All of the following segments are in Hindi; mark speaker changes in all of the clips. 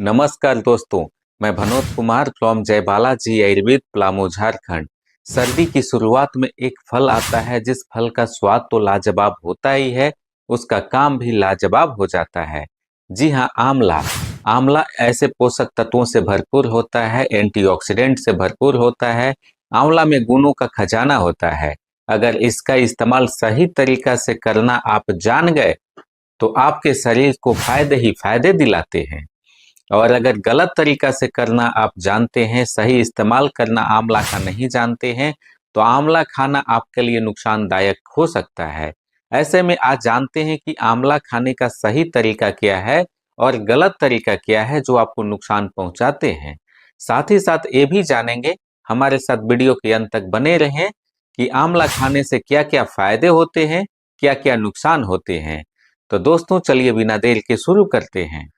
Speaker 1: नमस्कार दोस्तों, मैं भनोत कुमार फ्रॉम जय बालाजी आयुर्वेद पलामू झारखंड। सर्दी की शुरुआत में एक फल आता है जिस फल का स्वाद तो लाजवाब होता ही है, उसका काम भी लाजवाब हो जाता है। जी हाँ, आंवला। आंवला ऐसे पोषक तत्वों से भरपूर होता है, एंटीऑक्सीडेंट से भरपूर होता है। आंवला में गुणों का खजाना होता है। अगर इसका इस्तेमाल सही तरीका से करना आप जान गए तो आपके शरीर को फायदे ही फायदे दिलाते हैं। और अगर गलत तरीका से करना आप जानते हैं, सही इस्तेमाल करना आंवला का नहीं जानते हैं, तो आंवला खाना आपके लिए नुकसानदायक हो सकता है। ऐसे में आज जानते हैं कि आंवला खाने का सही तरीका क्या है और गलत तरीका क्या है जो आपको नुकसान पहुंचाते हैं। साथ ही साथ ये भी जानेंगे, हमारे साथ वीडियो के अंत तक बने रहें, कि आंवला खाने से क्या क्या फायदे होते हैं, क्या क्या नुकसान होते हैं। तो दोस्तों चलिए बिना देर के शुरू करते हैं।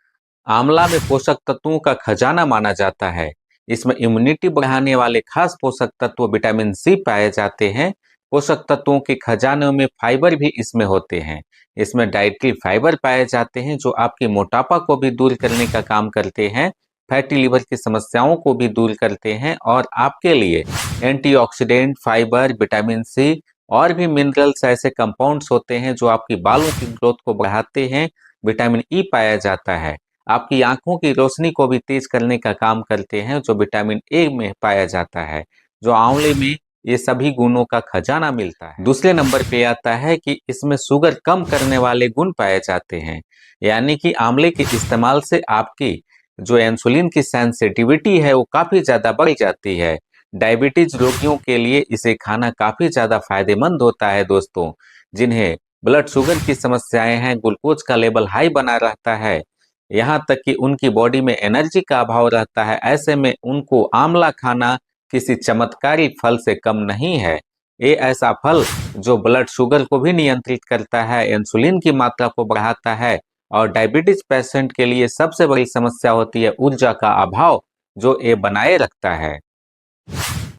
Speaker 1: आंवला में पोषक तत्वों का खजाना माना जाता है। इसमें इम्यूनिटी बढ़ाने वाले खास पोषक तत्व विटामिन सी पाए जाते हैं। पोषक तत्वों के खजाने में फाइबर भी इसमें होते हैं। इसमें डाइटरी फाइबर पाए जाते हैं जो आपके मोटापा को भी दूर करने का काम करते हैं, फैटी लिवर की समस्याओं को भी दूर करते हैं और आपके लिए एंटीऑक्सीडेंट, फाइबर, विटामिन सी और भी मिनरल्स ऐसे कंपाउंड्स होते हैं जो आपकी बालों की ग्रोथ को बढ़ाते हैं। विटामिन ई पाया जाता है, आपकी आंखों की रोशनी को भी तेज करने का काम करते हैं जो विटामिन ए में पाया जाता है, जो आंवले में ये सभी गुणों का खजाना मिलता है। दूसरे नंबर पे आता है कि इसमें शुगर कम करने वाले गुण पाए जाते हैं, यानी कि आंवले के इस्तेमाल से आपकी जो इंसुलिन की सेंसिटिविटी है वो काफी ज्यादा बढ़ जाती है। डायबिटीज रोगियों के लिए इसे खाना काफी ज्यादा फायदेमंद होता है दोस्तों, जिन्हें ब्लड शुगर की समस्याएं हैं, ग्लूकोज का लेवल हाई बना रहता है, यहाँ तक कि उनकी बॉडी में एनर्जी का अभाव रहता है। ऐसे में उनको आंवला खाना किसी चमत्कारी फल से कम नहीं है। ये ऐसा फल जो ब्लड शुगर को भी नियंत्रित करता है, इंसुलिन की मात्रा को बढ़ाता है और डायबिटीज पेशेंट के लिए सबसे बड़ी समस्या होती है ऊर्जा का अभाव, जो ये बनाए रखता है।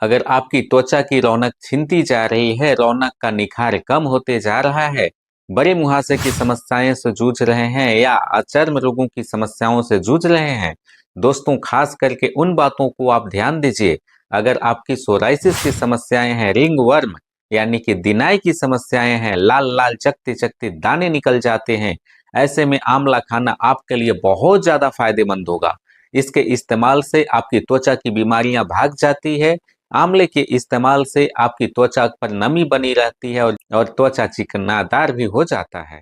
Speaker 1: अगर आपकी त्वचा की रौनक छिनती जा रही है, रौनक का निखार कम होते जा रहा है, बड़े मुहासे की समस्याएं से जूझ रहे हैं या चर्म रोगों की समस्याओं से जूझ रहे हैं, दोस्तों खास करके उन बातों को आप ध्यान दीजिए। अगर आपकी सोराइसिस की समस्याएं हैं, रिंग वर्म यानी कि दिनाई की समस्याएं हैं, लाल लाल चकते चकते दाने निकल जाते हैं, ऐसे में आंवला खाना आपके लिए बहुत ज्यादा फायदेमंद होगा। इसके इस्तेमाल से आपकी त्वचा की बीमारियां भाग जाती है। आंवले के इस्तेमाल से आपकी त्वचा पर नमी बनी रहती है और त्वचा चिकनादार भी हो जाता है।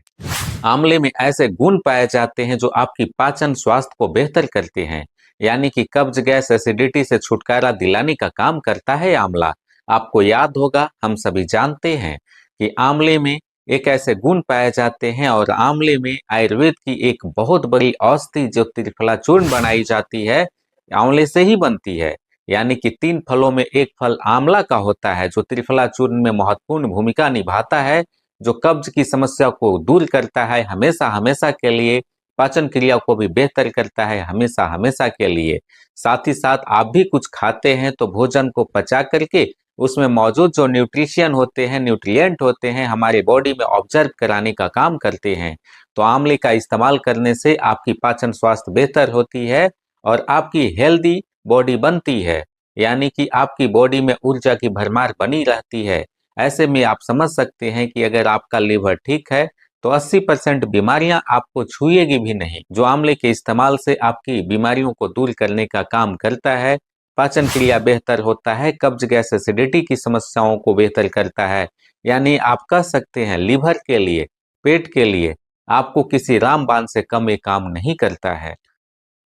Speaker 1: आंवले में ऐसे गुण पाए जाते हैं जो आपकी पाचन स्वास्थ्य को बेहतर करते हैं, यानी कि कब्ज, गैस, एसिडिटी से छुटकारा दिलाने का काम करता है आंवला। आपको याद होगा, हम सभी जानते हैं कि आंवले में एक ऐसे गुण पाए जाते हैं और आंवले में आयुर्वेद की एक बहुत बड़ी औषधि जो त्रिफला चूर्ण बनाई जाती है, आंवले से ही बनती है। यानी कि 3 फलों में एक फल आंवला का होता है जो त्रिफला चूर्ण में महत्वपूर्ण भूमिका निभाता है, जो कब्ज की समस्या को दूर करता है हमेशा हमेशा के लिए, पाचन क्रिया को भी बेहतर करता है हमेशा हमेशा के लिए। साथ ही साथ आप भी कुछ खाते हैं तो भोजन को पचा करके उसमें मौजूद जो न्यूट्रिशियन होते हैं, न्यूट्रिएंट होते हैं, हमारे बॉडी में ऑब्जर्व कराने का काम करते हैं। तो आंवले का इस्तेमाल करने से आपकी पाचन स्वास्थ्य बेहतर होती है और आपकी हेल्दी बॉडी बनती है, यानी कि आपकी बॉडी में ऊर्जा की भरमार बनी रहती है। ऐसे में आप समझ सकते हैं कि अगर आपका लीवर ठीक है तो 80% बीमारियां आपको छुएगी भी नहीं, जो आंवले के इस्तेमाल से आपकी बीमारियों को दूर करने का काम करता है। पाचन क्रिया बेहतर होता है, कब्ज, गैस, एसिडिटी की समस्याओं को बेहतर करता है। यानी आप कह सकते हैं लीवर के लिए, पेट के लिए आपको किसी रामबाण से कम ये काम नहीं करता है।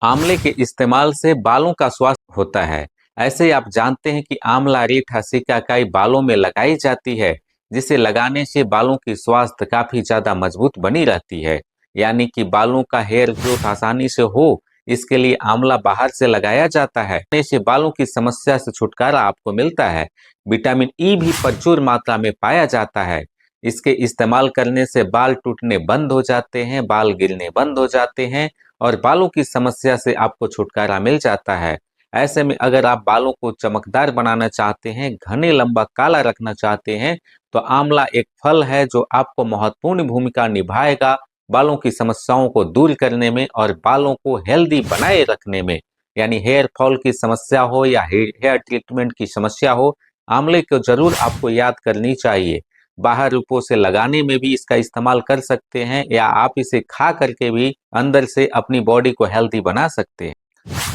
Speaker 1: आंवले के इस्तेमाल से बालों का स्वास्थ्य होता है। ऐसे ही आप जानते हैं कि आंवला, रीठा, सिकाकाई बालों में लगाई जाती है, जिसे लगाने से बालों की स्वास्थ्य काफी ज्यादा मजबूत बनी रहती है। यानी कि बालों का हेयर ग्रोथ आसानी से हो, इसके लिए आंवला बाहर से लगाया जाता है। इससे बालों की समस्या से छुटकारा आपको मिलता है। विटामिन ई भी प्रचुर मात्रा में पाया जाता है। इसके इस्तेमाल करने से बाल टूटने बंद हो जाते हैं, बाल गिरने बंद हो जाते हैं और बालों की समस्या से आपको छुटकारा मिल जाता है। ऐसे में अगर आप बालों को चमकदार बनाना चाहते हैं, घने लंबा काला रखना चाहते हैं, तो आंवला एक फल है जो आपको महत्वपूर्ण भूमिका निभाएगा बालों की समस्याओं को दूर करने में और बालों को हेल्दी बनाए रखने में, यानी हेयर फॉल की समस्या हो या हेयर ट्रीटमेंट की समस्या हो, आंवले को जरूर आपको याद करनी चाहिए। बाहर रूपों से लगाने में भी इसका इस्तेमाल कर सकते हैं या आप इसे खा करके भी अंदर से अपनी बॉडी को हेल्दी बना सकते हैं।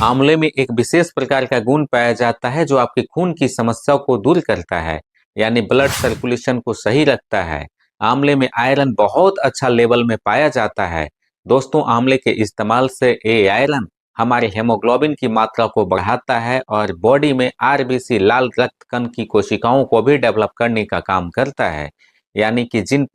Speaker 1: आंवले में एक विशेष प्रकार का गुण पाया जाता है जो आपके खून की समस्या को दूर करता है, यानी ब्लड सर्कुलेशन को सही रखता है। आंवले में आयरन बहुत अच्छा लेवल में पाया जाता है। दोस्तों, आंवले के इस्तेमाल से ये आयरन हमारे हेमोग्लोबिन की मात्रा को बढ़ाता है और बॉडी में आरबीसी लाल रक्त कण की कोशिकाओं को भी डेवलप करने का काम करता है। यानी कि जिन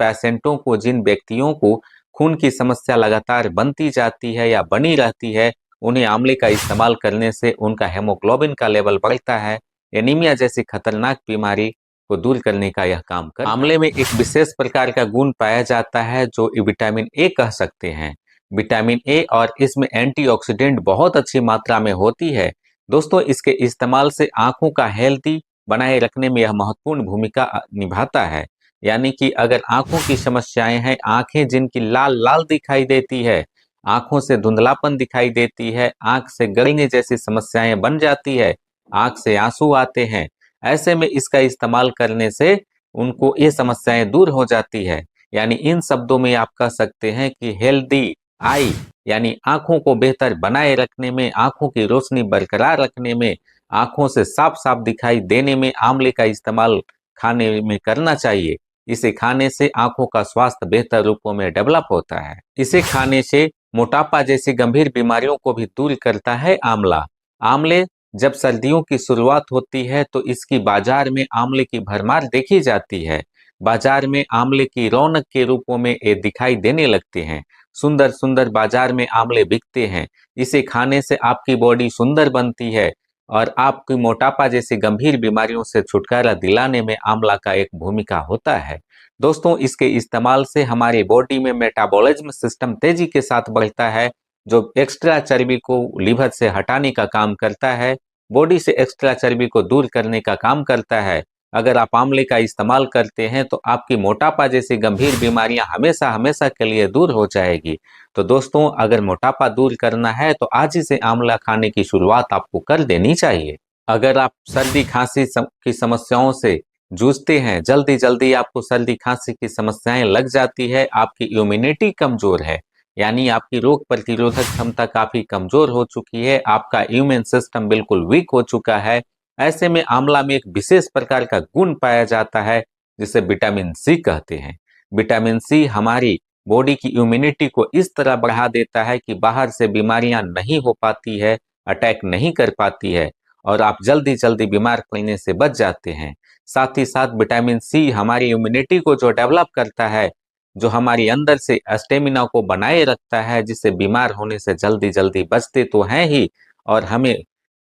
Speaker 1: व्यक्तियों को खून की समस्या लगातार बनती जाती है या बनी रहती है, उन्हें आंवले का इस्तेमाल करने से उनका हेमोग्लोबिन का लेवल बढ़ता है। एनीमिया जैसी खतरनाक बीमारी को दूर करने का यह काम कर। आंवले में एक विशेष प्रकार का गुण पाया जाता है जो विटामिन ए कह सकते हैं। विटामिन ए और इसमें एंटीऑक्सीडेंट बहुत अच्छी मात्रा में होती है। दोस्तों, इसके इस्तेमाल से आंखों का हेल्दी बनाए रखने में यह महत्वपूर्ण भूमिका निभाता है। यानी कि अगर आंखों की समस्याएं हैं, आंखें जिनकी लाल लाल दिखाई देती है, आंखों से धुंधलापन दिखाई देती है, आंख से गड़ने जैसी समस्याएं बन जाती है, आंख से आंसू आते हैं, ऐसे में इसका इस्तेमाल करने से उनको ये समस्याएं दूर हो जाती है। यानी इन शब्दों में आप कह सकते हैं कि हेल्दी आई, यानी आंखों को बेहतर बनाए रखने में, आंखों की रोशनी बरकरार रखने में, आंखों से साफ साफ दिखाई देने में आंवले का इस्तेमाल खाने में करना चाहिए। इसे खाने से आंखों का स्वास्थ्य बेहतर रूपों में डेवलप होता है। इसे खाने से मोटापा जैसी गंभीर बीमारियों को भी दूर करता है आंवला। आंवले जब सर्दियों की शुरुआत होती है तो इसकी बाजार में आंवले की भरमार देखी जाती है। बाजार में आंवले की रौनक के रूपों में ये दिखाई देने लगते हैं। सुंदर सुंदर बाजार में आंवले बिकते हैं। इसे खाने से आपकी बॉडी सुंदर बनती है और आपकी मोटापा जैसी गंभीर बीमारियों से छुटकारा दिलाने में आंवला का एक भूमिका होता है। दोस्तों, इसके इस्तेमाल से हमारी बॉडी में मेटाबॉलिज्म सिस्टम तेजी के साथ बढ़ता है, जो एक्स्ट्रा चर्बी को लीवर से हटाने का काम करता है, बॉडी से एक्स्ट्रा चर्बी को दूर करने का काम करता है। अगर आप आंवले का इस्तेमाल करते हैं तो आपकी मोटापा जैसी गंभीर बीमारियां हमेशा हमेशा के लिए दूर हो जाएगी। तो दोस्तों, अगर मोटापा दूर करना है तो आज ही से आंवला खाने की शुरुआत आपको कर देनी चाहिए। अगर आप सर्दी खांसी की समस्याओं से जूझते हैं, जल्दी जल्दी आपको सर्दी खांसी की समस्याएं लग जाती है, आपकी इम्यूनिटी कमजोर है, यानी आपकी रोग प्रतिरोधक क्षमता काफी कमजोर हो चुकी है, आपका इम्यून सिस्टम बिल्कुल वीक हो चुका है, ऐसे में आंवला में एक विशेष प्रकार का गुण पाया जाता है जिसे विटामिन सी कहते हैं। विटामिन सी हमारी बॉडी की इम्यूनिटी को इस तरह बढ़ा देता है कि बाहर से बीमारियां नहीं हो पाती है, अटैक नहीं कर पाती है और आप जल्दी जल्दी बीमार पड़ने से बच जाते हैं। साथ ही साथ विटामिन सी हमारी इम्यूनिटी को जो डेवलप करता है, जो हमारी अंदर से स्टेमिना को बनाए रखता है, जिससे बीमार होने से जल्दी जल्दी बचते तो हैं ही और हमें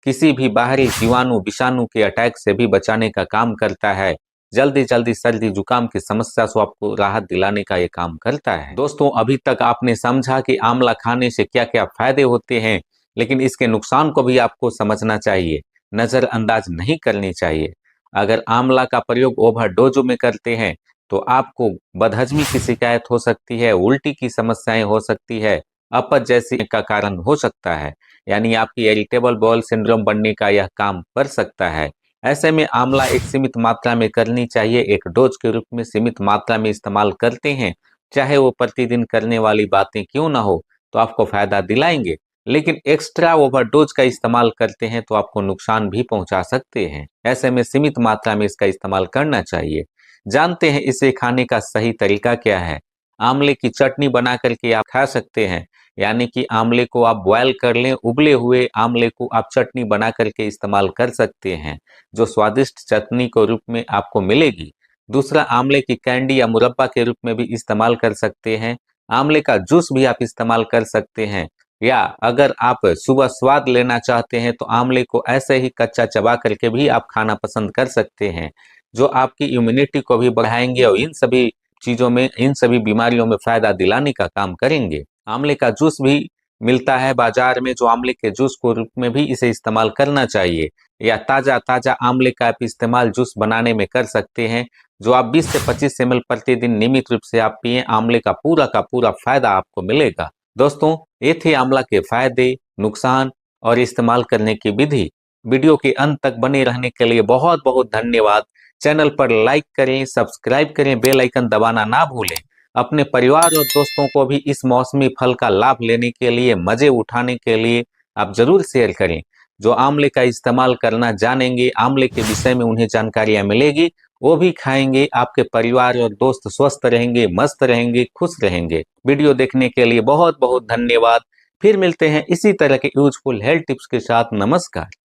Speaker 1: किसी भी बाहरी जीवाणु विषाणु के अटैक से भी बचाने का काम करता है। जल्दी जल्दी सर्दी जुकाम की समस्या से आपको राहत दिलाने का ये काम करता है। दोस्तों, अभी तक आपने समझा कि आंवला खाने से क्या क्या फायदे होते हैं, लेकिन इसके नुकसान को भी आपको समझना चाहिए, नजरअंदाज नहीं करनी चाहिए। अगर आंवला का प्रयोग ओवरडोज में करते हैं तो आपको बदहजमी की शिकायत हो सकती है, उल्टी की समस्याएं हो सकती है, अपच जैसी का कारण हो सकता है, यानी आपकी इरिटेबल बाउल सिंड्रोम बनने का यह काम कर सकता है। ऐसे में आंवला एक सीमित मात्रा में करनी चाहिए, एक डोज के रूप में सीमित मात्रा में इस्तेमाल करते हैं, चाहे वो प्रतिदिन करने वाली बातें क्यों ना हो, तो आपको फायदा दिलाएंगे। लेकिन एक्स्ट्रा ओवरडोज का इस्तेमाल करते हैं तो आपको नुकसान भी पहुंचा सकते हैं। ऐसे में सीमित मात्रा में इसका इस्तेमाल करना चाहिए। जानते हैं इसे खाने का सही तरीका क्या है? आंवले की चटनी बना करके आप खा सकते हैं, यानी कि आंवले को आप बॉयल कर लें, उबले हुए आंवले को आप चटनी बना करके इस्तेमाल कर सकते हैं, जो स्वादिष्ट चटनी के रूप में आपको मिलेगी। दूसरा, आंवले की कैंडी या मुरब्बा के रूप में भी इस्तेमाल कर सकते हैं। आंवले का जूस भी आप इस्तेमाल कर सकते हैं, या अगर आप सुबह स्वाद लेना चाहते हैं तो आंवले को ऐसे ही कच्चा चबा करके भी आप खाना पसंद कर सकते हैं, जो आपकी इम्यूनिटी को भी बढ़ाएंगे और इन सभी चीजों में, इन सभी बीमारियों में फायदा दिलाने का काम करेंगे। आंवले का जूस भी मिलता है बाजार में, जो आंवले के जूस को रूप में भी इसे इस्तेमाल करना चाहिए। या ताजा ताजा आंवले का आप इस्तेमाल जूस बनाने में कर सकते हैं, जो आप 20 से 25 ml प्रतिदिन नियमित रूप से आप पिए, आंवले का पूरा फायदा आपको मिलेगा। दोस्तों, ये थे आंवला के फायदे, नुकसान और इस्तेमाल करने की विधि। वीडियो के अंत तक बने रहने के लिए बहुत बहुत धन्यवाद। चैनल पर लाइक करें, सब्सक्राइब करें, बेल आइकन दबाना ना भूलें। अपने परिवार और दोस्तों को भी इस मौसमी फल का लाभ लेने के लिए, मजे उठाने के लिए आप जरूर शेयर करें। जो आंवले का इस्तेमाल करना जानेंगे, आंवले के विषय में उन्हें जानकारियां मिलेगी, वो भी खाएंगे, आपके परिवार और दोस्त स्वस्थ रहेंगे, मस्त रहेंगे, खुश रहेंगे। वीडियो देखने के लिए बहुत बहुत धन्यवाद। फिर मिलते हैं इसी तरह के यूजफुल हेल्थ टिप्स के साथ। नमस्कार।